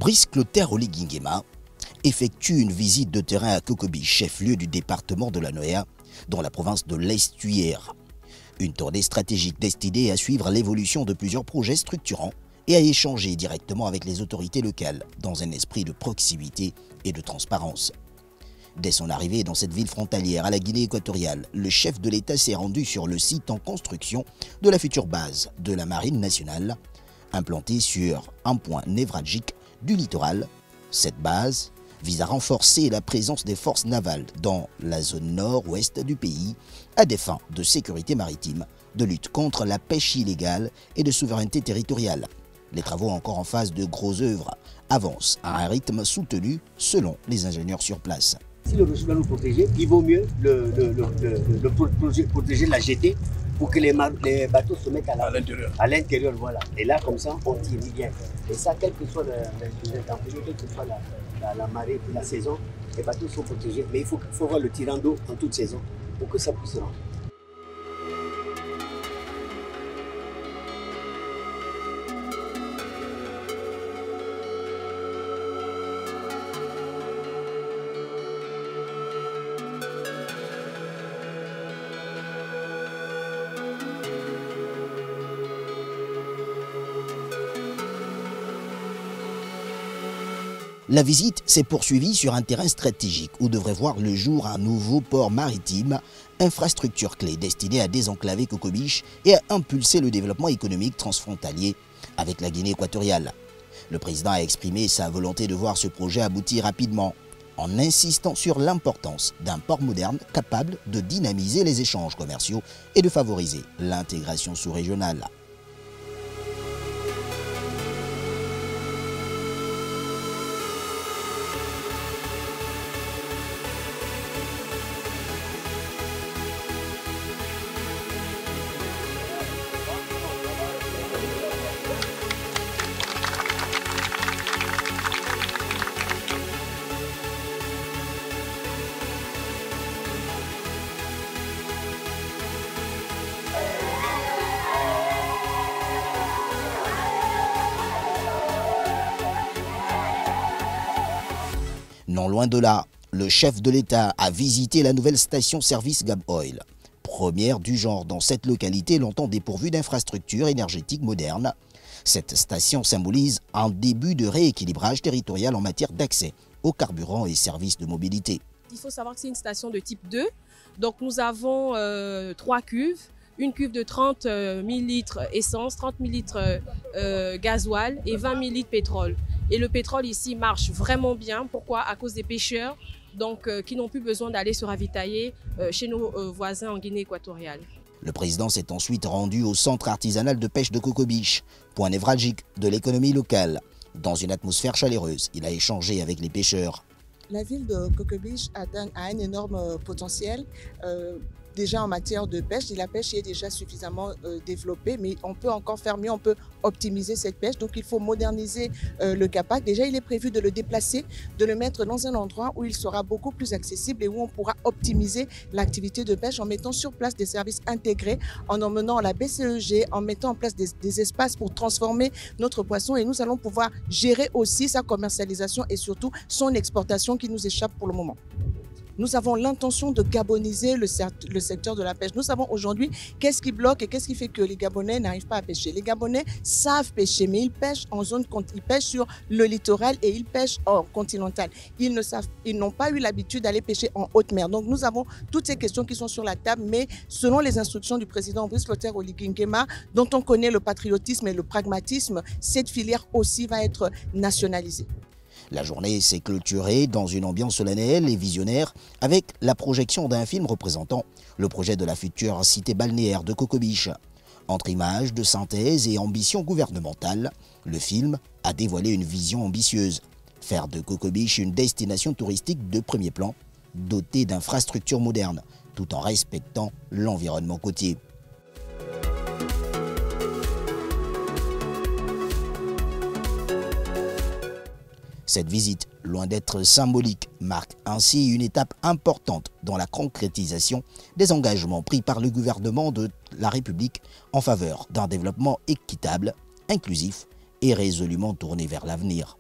Brice Clotaire Oligui-Nguema effectue une visite de terrain à Kokobiche, chef-lieu du département de la Noya, dans la province de l'Estuaire. Une tournée stratégique destinée à suivre l'évolution de plusieurs projets structurants et à échanger directement avec les autorités locales dans un esprit de proximité et de transparence. Dès son arrivée dans cette ville frontalière à la Guinée équatoriale, le chef de l'État s'est rendu sur le site en construction de la future base de la Marine nationale, implantée sur un point névralgique du littoral. Cette base vise à renforcer la présence des forces navales dans la zone nord-ouest du pays à des fins de sécurité maritime, de lutte contre la pêche illégale et de souveraineté territoriale. Les travaux encore en phase de gros œuvres avancent à un rythme soutenu selon les ingénieurs sur place. Si le reçu va nous protéger, il vaut mieux protéger la jetée pour que les bateaux se mettent à l'intérieur. Voilà. Et là, comme ça, on tire bien. Et ça, quelle que soit les intempéries, quelle que soit la marée, la saison, les bateaux sont protégés. Mais il faut voir le tirant d'eau en toute saison pour que ça puisse rentrer. La visite s'est poursuivie sur un terrain stratégique où devrait voir le jour un nouveau port maritime, infrastructure clé destinée à désenclaver Kokobiche et à impulser le développement économique transfrontalier avec la Guinée équatoriale. Le président a exprimé sa volonté de voir ce projet aboutir rapidement en insistant sur l'importance d'un port moderne capable de dynamiser les échanges commerciaux et de favoriser l'intégration sous-régionale. Non loin de là, le chef de l'État a visité la nouvelle station-service Gab Oil, première du genre dans cette localité longtemps dépourvue d'infrastructures énergétiques modernes. Cette station symbolise un début de rééquilibrage territorial en matière d'accès aux carburants et services de mobilité. Il faut savoir que c'est une station de type 2, donc nous avons 3 cuves. Une cuve de 30 000 litres essence, 30 000 litres gasoil et 20 000 litres pétrole. Et le pétrole ici marche vraiment bien. Pourquoi? À cause des pêcheurs qui n'ont plus besoin d'aller se ravitailler chez nos voisins en Guinée équatoriale. Le président s'est ensuite rendu au centre artisanal de pêche de Kokobiche, point névralgique de l'économie locale. Dans une atmosphère chaleureuse, il a échangé avec les pêcheurs. La ville de Kokobiche a un énorme potentiel. Déjà en matière de pêche, et la pêche est déjà suffisamment développée, mais on peut encore faire mieux, on peut optimiser cette pêche. Donc il faut moderniser le CAPAC. Déjà, il est prévu de le déplacer, de le mettre dans un endroit où il sera beaucoup plus accessible et où on pourra optimiser l'activité de pêche en mettant sur place des services intégrés, en emmenant la BCEG, en mettant en place des espaces pour transformer notre poisson. Et nous allons pouvoir gérer aussi sa commercialisation et surtout son exportation qui nous échappe pour le moment. Nous avons l'intention de gaboniser le secteur de la pêche. Nous savons aujourd'hui qu'est-ce qui bloque et qu'est-ce qui fait que les Gabonais n'arrivent pas à pêcher. Les Gabonais savent pêcher, mais ils pêchent en zone, ils pêchent sur le littoral et ils pêchent en continental. Ils n'ont pas eu l'habitude d'aller pêcher en haute mer. Donc nous avons toutes ces questions qui sont sur la table, mais selon les instructions du président Brice Clotaire Oligui-Nguema, dont on connaît le patriotisme et le pragmatisme, cette filière aussi va être nationalisée. La journée s'est clôturée dans une ambiance solennelle et visionnaire avec la projection d'un film représentant le projet de la future cité balnéaire de Kokobiche. Entre images de synthèse et ambition gouvernementale, le film a dévoilé une vision ambitieuse. Faire de Kokobiche une destination touristique de premier plan, dotée d'infrastructures modernes, tout en respectant l'environnement côtier. Cette visite, loin d'être symbolique, marque ainsi une étape importante dans la concrétisation des engagements pris par le gouvernement de la République en faveur d'un développement équitable, inclusif et résolument tourné vers l'avenir.